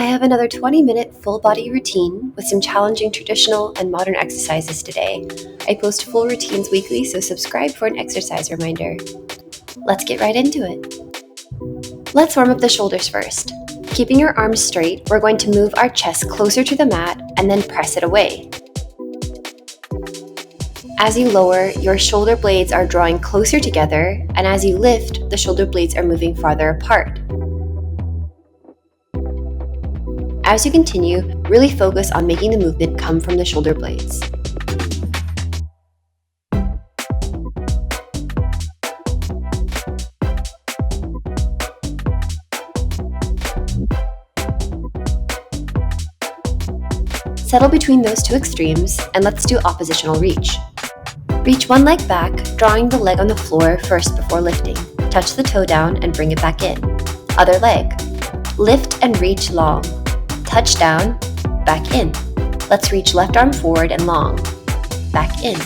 I have another 20-minute full body routine with some challenging traditional and modern exercises today. I post full routines weekly, so subscribe for an exercise reminder. Let's get right into it. Let's warm up the shoulders first. Keeping your arms straight, we're going to move our chest closer to the mat and then press it away. As you lower, your shoulder blades are drawing closer together, and as you lift, the shoulder blades are moving farther apart. As you continue, really focus on making the movement come from the shoulder blades. Settle between those two extremes, and let's do oppositional reach. Reach one leg back, drawing the leg on the floor first before lifting. Touch the toe down and bring it back in. Other leg. Lift and reach long. Touch down, back in. Let's reach left arm forward and long. Back in.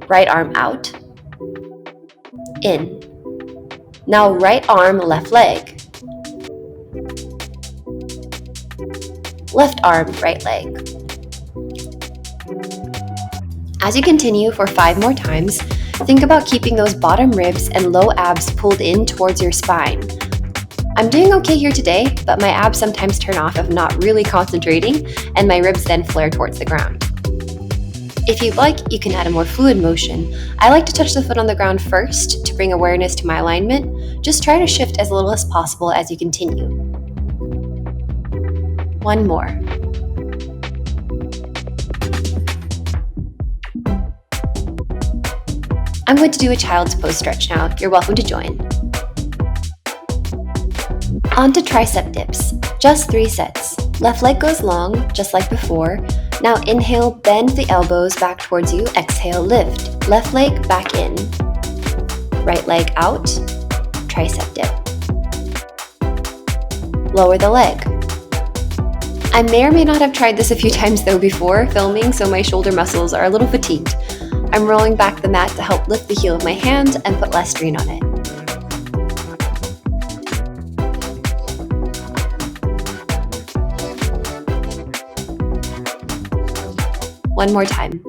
Right arm out. In. Now right arm, left leg. Left arm, right leg. As you continue for 5 more times, think about keeping those bottom ribs and low abs pulled in towards your spine. I'm doing okay here today, but my abs sometimes turn off if not really concentrating, and my ribs then flare towards the ground. If you'd like, you can add a more fluid motion. I like to touch the foot on the ground first to bring awareness to my alignment. Just try to shift as little as possible as you continue. 1 more. I'm going to do a child's pose stretch now. You're welcome to join. On to tricep dips. Just 3 sets. Left leg goes long, just like before. Now inhale, bend the elbows back towards you. Exhale, lift. Left leg back in. Right leg out. Tricep dip. Lower the leg. I may or may not have tried this a few times though before filming, so my shoulder muscles are a little fatigued. I'm rolling back the mat to help lift the heel of my hand and put less strain on it. One more time.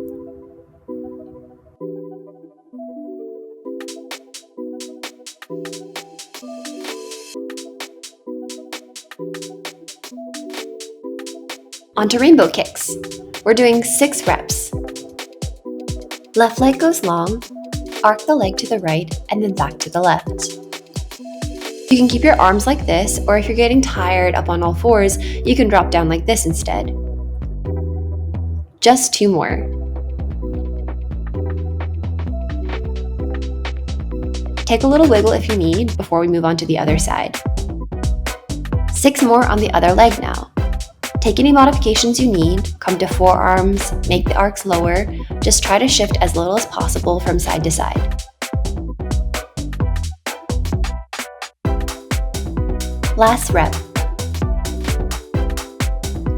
On to rainbow kicks. We're doing 6 reps. Left leg goes long, arc the leg to the right, and then back to the left. You can keep your arms like this, or if you're getting tired up on all fours, you can drop down like this instead. Just 2 more. Take a little wiggle if you need before we move on to the other side. 6 more on the other leg now. Take any modifications you need, come to forearms, make the arcs lower, just try to shift as little as possible from side to side. Last rep.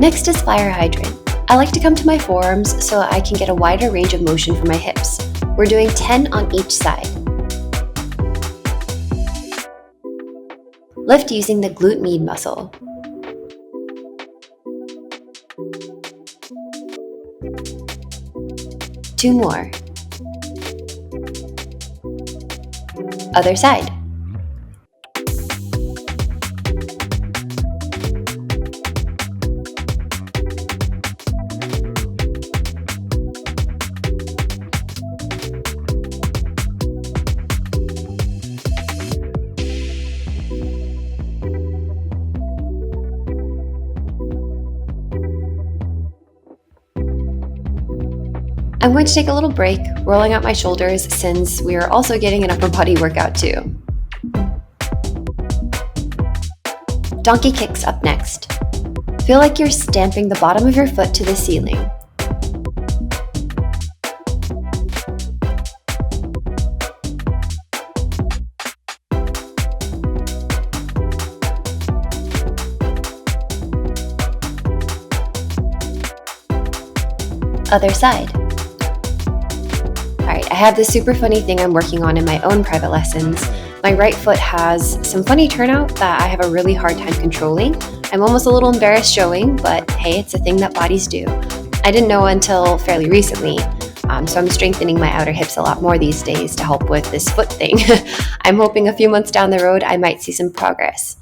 Next is fire hydrant. I like to come to my forearms so I can get a wider range of motion for my hips. We're doing 10 on each side. Lift using the glute med muscle. Two more. Other side. I'm going to take a little break, rolling out my shoulders since we are also getting an upper body workout too. Donkey kicks up next. Feel like you're stamping the bottom of your foot to the ceiling. Other side. Alright, I have this super funny thing I'm working on in my own private lessons. My right foot has some funny turnout that I have a really hard time controlling. I'm almost a little embarrassed showing, but hey, it's a thing that bodies do. I didn't know until fairly recently, so I'm strengthening my outer hips a lot more these days to help with this foot thing. I'm hoping a few months down the road I might see some progress.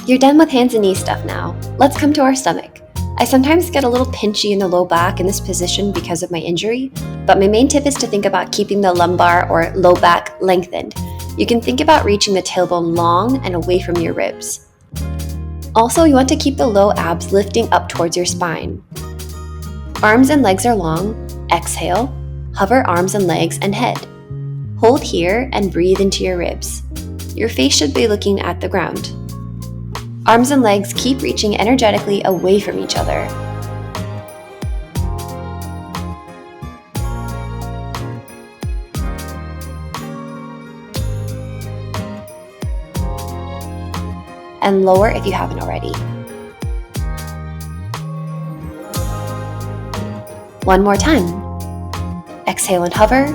You're done with hands and knee stuff now. Let's come to our stomach. I sometimes get a little pinchy in the low back in this position because of my injury, but my main tip is to think about keeping the lumbar or low back lengthened. You can think about reaching the tailbone long and away from your ribs. Also, you want to keep the low abs lifting up towards your spine. Arms and legs are long. Exhale, hover arms and legs and head. Hold here and breathe into your ribs. Your face should be looking at the ground. Arms and legs keep reaching energetically away from each other. And lower if you haven't already. One more time. Exhale and hover.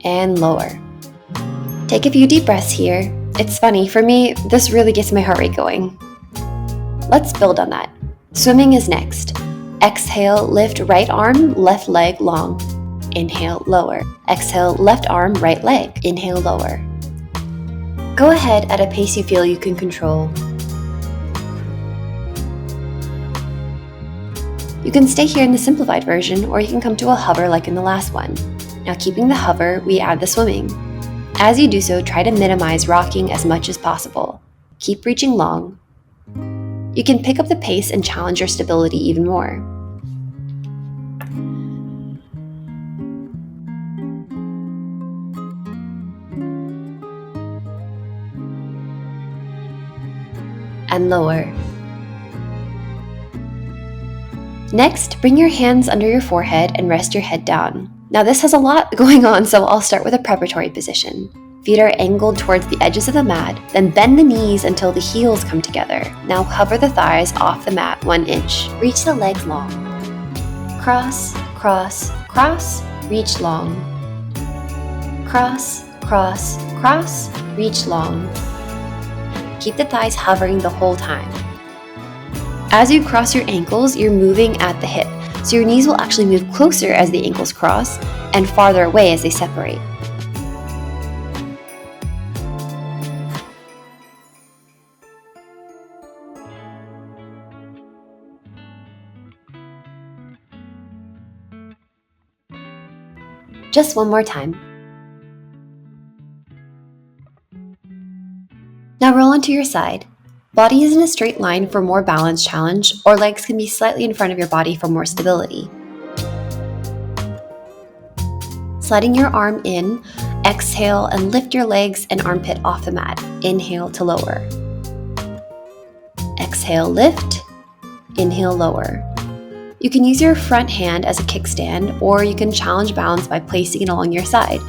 And lower. Take a few deep breaths here. It's funny, for me, this really gets my heart rate going. Let's build on that. Swimming is next. Exhale, lift right arm, left leg long. Inhale, lower. Exhale, left arm, right leg. Inhale, lower. Go ahead at a pace you feel you can control. You can stay here in the simplified version, or you can come to a hover like in the last one. Now, keeping the hover, we add the swimming. As you do so, try to minimize rocking as much as possible. Keep reaching long. You can pick up the pace and challenge your stability even more. And lower. Next, bring your hands under your forehead and rest your head down. Now this has a lot going on, so I'll start with a preparatory position. Feet are angled towards the edges of the mat, then bend the knees until the heels come together. Now hover the thighs off the mat 1 inch. Reach the legs long. Cross, cross, cross, reach long. Cross, cross, cross, reach long. Keep the thighs hovering the whole time. As you cross your ankles, you're moving at the hip, so your knees will actually move closer as the ankles cross and farther away as they separate. Just one more time. Now roll onto your side. Body is in a straight line for more balance challenge, or legs can be slightly in front of your body for more stability. Sliding your arm in, exhale and lift your legs and armpit off the mat. Inhale to lower. Exhale, lift. Inhale, lower. You can use your front hand as a kickstand, or you can challenge balance by placing it along your side.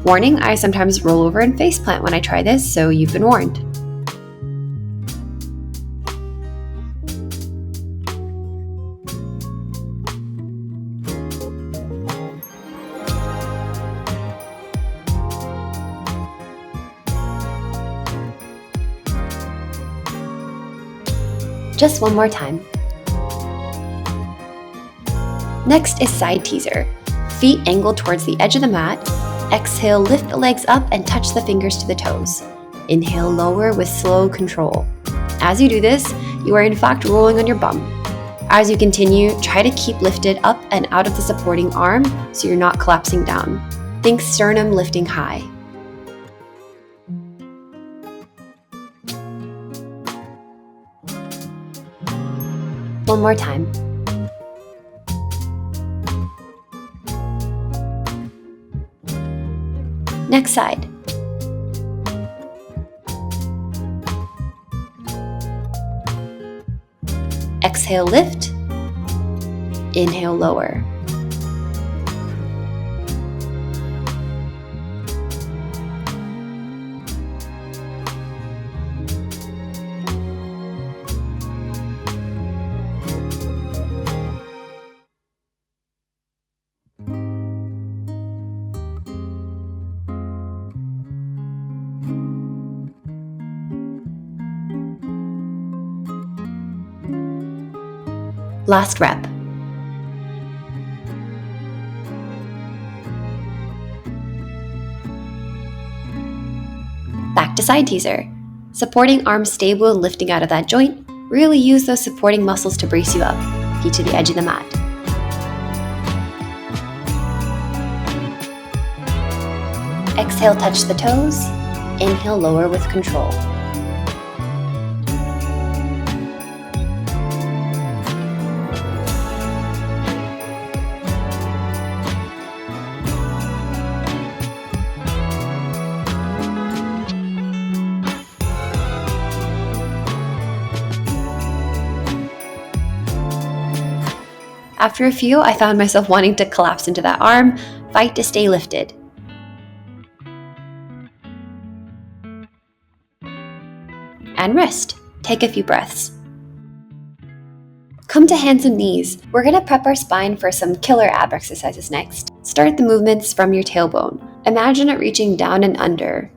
Warning, I sometimes roll over and faceplant when I try this, so you've been warned. Just one more time. Next is side teaser. Feet angled towards the edge of the mat. Exhale, lift the legs up and touch the fingers to the toes. Inhale, lower with slow control. As you do this, you are in fact rolling on your bum. As you continue, try to keep lifted up and out of the supporting arm so you're not collapsing down. Think sternum lifting high. One more time. Next side. Exhale, lift. Inhale, lower. Last rep. Back to side teaser. Supporting arms stable and lifting out of that joint, really use those supporting muscles to brace you up. Feet to the edge of the mat. Exhale, touch the toes. Inhale, lower with control. After a few, I found myself wanting to collapse into that arm, fight to stay lifted. And rest. Take a few breaths. Come to hands and knees. We're going to prep our spine for some killer ab exercises next. Start the movements from your tailbone. Imagine it reaching down and under.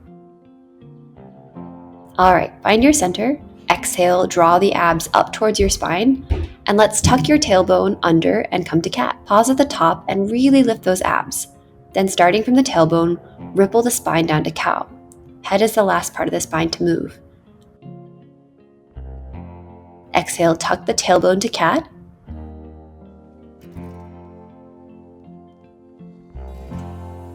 Alright, find your center. Exhale, draw the abs up towards your spine. And let's tuck your tailbone under and come to cat. Pause at the top and really lift those abs. Then starting from the tailbone, ripple the spine down to cow. Head is the last part of the spine to move. Exhale, tuck the tailbone to cat.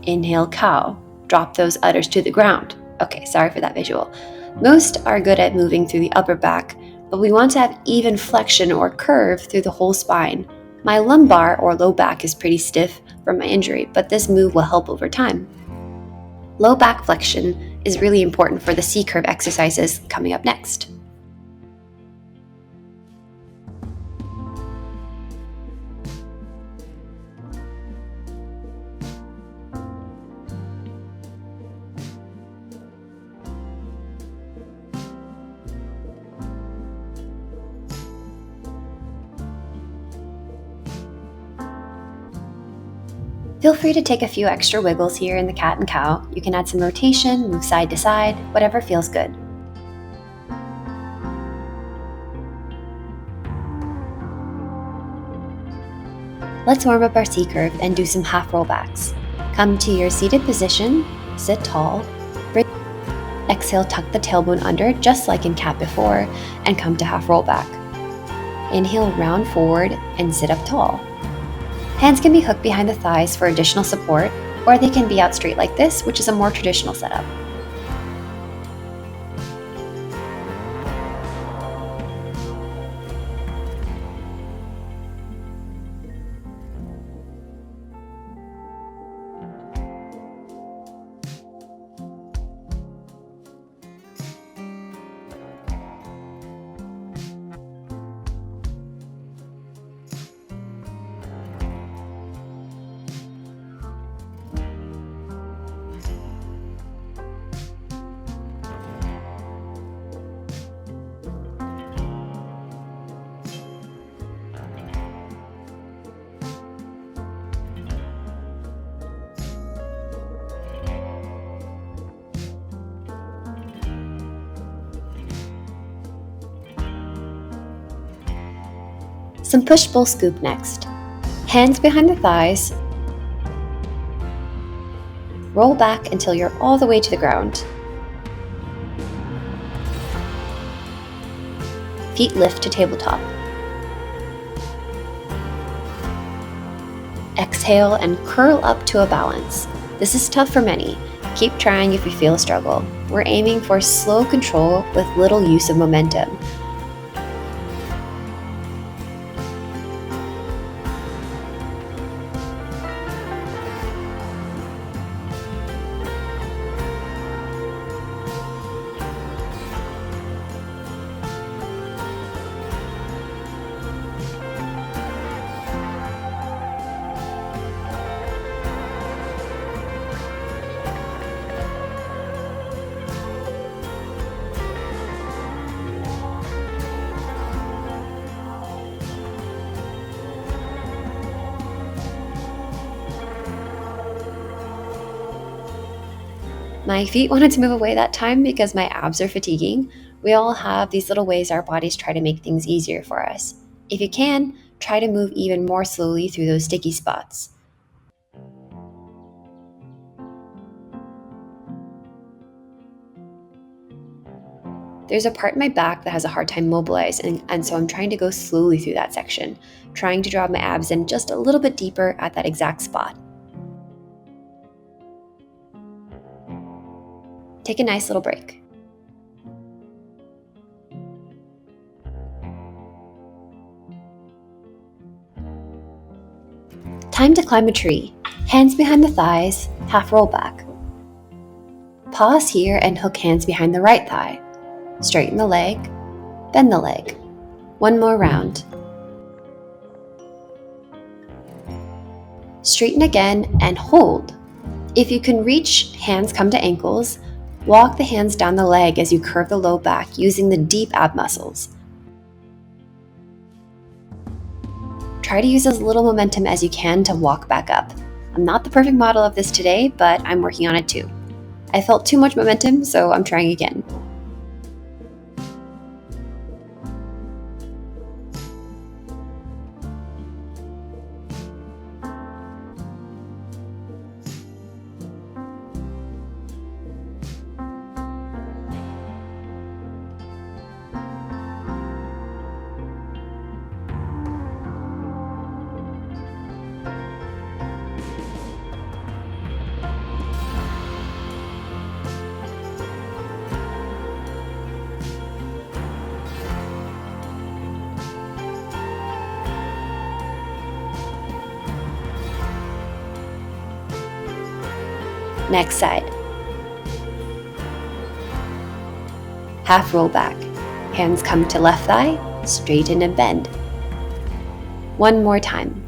Inhale, cow. Drop those udders to the ground. Okay, sorry for that visual. Most are good at moving through the upper back, but we want to have even flexion or curve through the whole spine. My lumbar or low back is pretty stiff from my injury, but this move will help over time. Low back flexion is really important for the C-curve exercises coming up next. Feel free to take a few extra wiggles here in the cat and cow. You can add some rotation, move side to side, whatever feels good. Let's warm up our C-curve and do some half rollbacks. Come to your seated position, sit tall, exhale, tuck the tailbone under just like in cat before, and come to half rollback. Inhale, round forward and sit up tall. Hands can be hooked behind the thighs for additional support, or they can be out straight like this, which is a more traditional setup. Some push-pull scoop next. Hands behind the thighs. Roll back until you're all the way to the ground. Feet lift to tabletop. Exhale and curl up to a balance. This is tough for many. Keep trying if you feel a struggle. We're aiming for slow control with little use of momentum. My feet wanted to move away that time because my abs are fatiguing. We all have these little ways our bodies try to make things easier for us. If you can, try to move even more slowly through those sticky spots. There's a part in my back that has a hard time mobilizing, and so I'm trying to go slowly through that section, trying to draw my abs in just a little bit deeper at that exact spot. Take a nice little break. Time to climb a tree. Hands behind the thighs, half roll back. Pause here and hook hands behind the right thigh. Straighten the leg, bend the leg. One more round. Straighten again and hold. If you can reach, hands come to ankles. Walk the hands down the leg as you curve the low back using the deep ab muscles. Try to use as little momentum as you can to walk back up. I'm not the perfect model of this today, but I'm working on it too. I felt too much momentum, so I'm trying again. Next side. Half roll back. Hands come to left thigh, straighten and bend. One more time.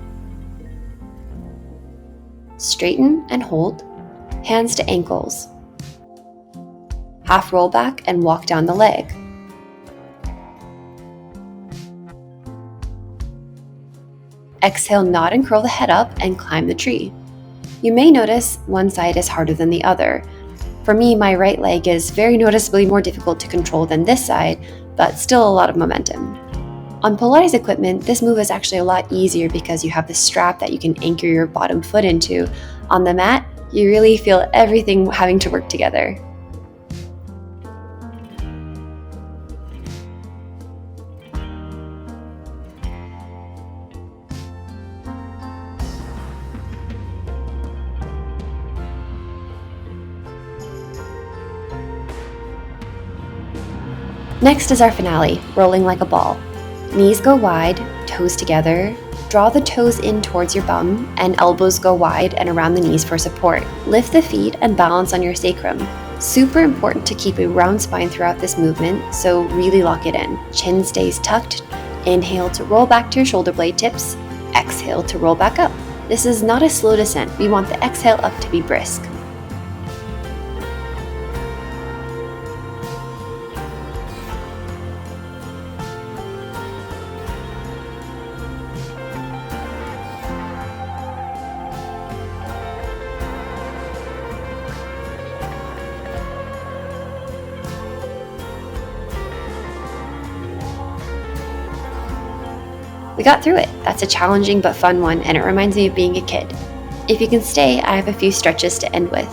Straighten and hold. Hands to ankles. Half roll back and walk down the leg. Exhale, nod and curl the head up and climb the tree. You may notice one side is harder than the other. For me, my right leg is very noticeably more difficult to control than this side, but still a lot of momentum. On Pilates equipment, this move is actually a lot easier because you have the strap that you can anchor your bottom foot into. On the mat, you really feel everything having to work together. Next is our finale, rolling like a ball. Knees go wide, toes together. Draw the toes in towards your bum and elbows go wide and around the knees for support. Lift the feet and balance on your sacrum. Super important to keep a round spine throughout this movement, so really lock it in. Chin stays tucked. Inhale to roll back to your shoulder blade tips. Exhale to roll back up. This is not a slow descent. We want the exhale up to be brisk. We got through it. That's a challenging but fun one, and it reminds me of being a kid. If you can stay, I have a few stretches to end with.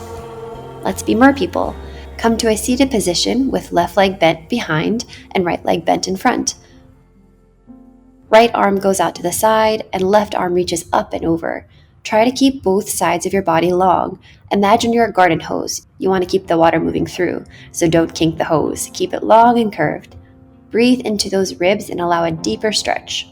Let's be mer people. Come to a seated position with left leg bent behind and right leg bent in front. Right arm goes out to the side and left arm reaches up and over. Try to keep both sides of your body long. Imagine you're a garden hose. You want to keep the water moving through, so don't kink the hose. Keep it long and curved. Breathe into those ribs and allow a deeper stretch.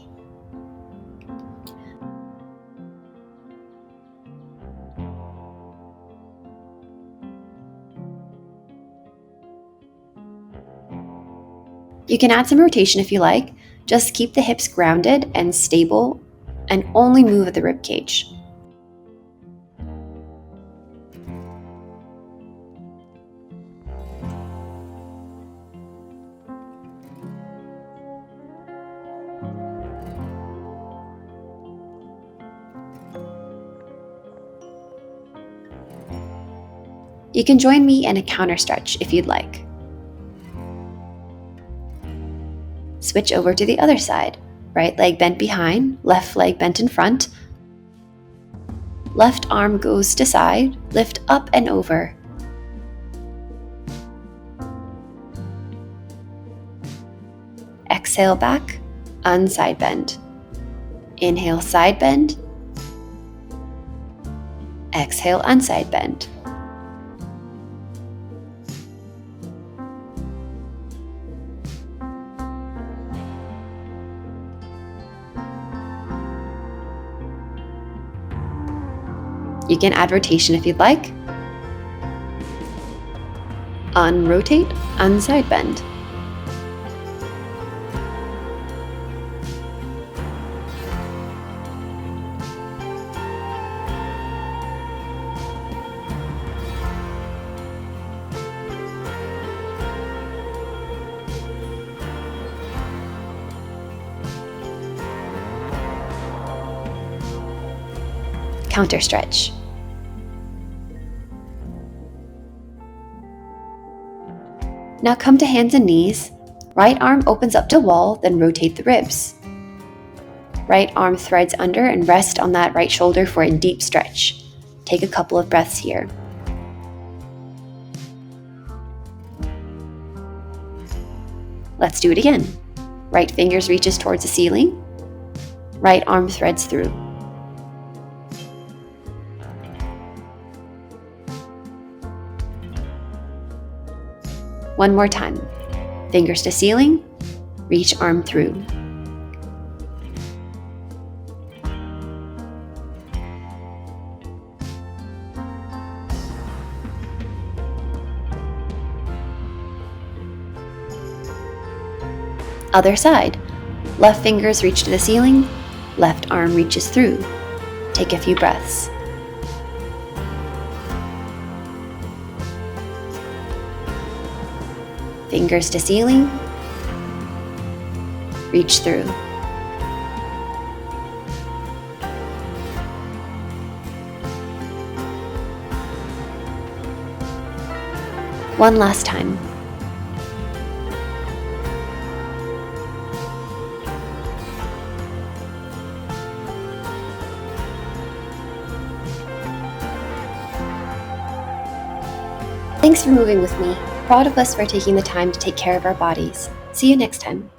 You can add some rotation if you like. Just keep the hips grounded and stable and only move at the rib cage. You can join me in a counter stretch if you'd like. Switch over to the other side. Right leg bent behind, left leg bent in front. Left arm goes to side, lift up and over. Exhale back, unside bend. Inhale, side bend. Exhale, unside bend. You can add rotation if you'd like. Unrotate, unside bend. Counter stretch. Now come to hands and knees. Right arm opens up to wall, then rotate the ribs. Right arm threads under and rest on that right shoulder for a deep stretch. Take a couple of breaths here. Let's do it again. Right fingers reaches towards the ceiling. Right arm threads through. One more time. Fingers to ceiling, reach arm through. Other side. Left fingers reach to the ceiling, left arm reaches through. Take a few breaths. Fingers to ceiling, reach through. One last time. Thanks for moving with me. Proud of us for taking the time to take care of our bodies. See you next time.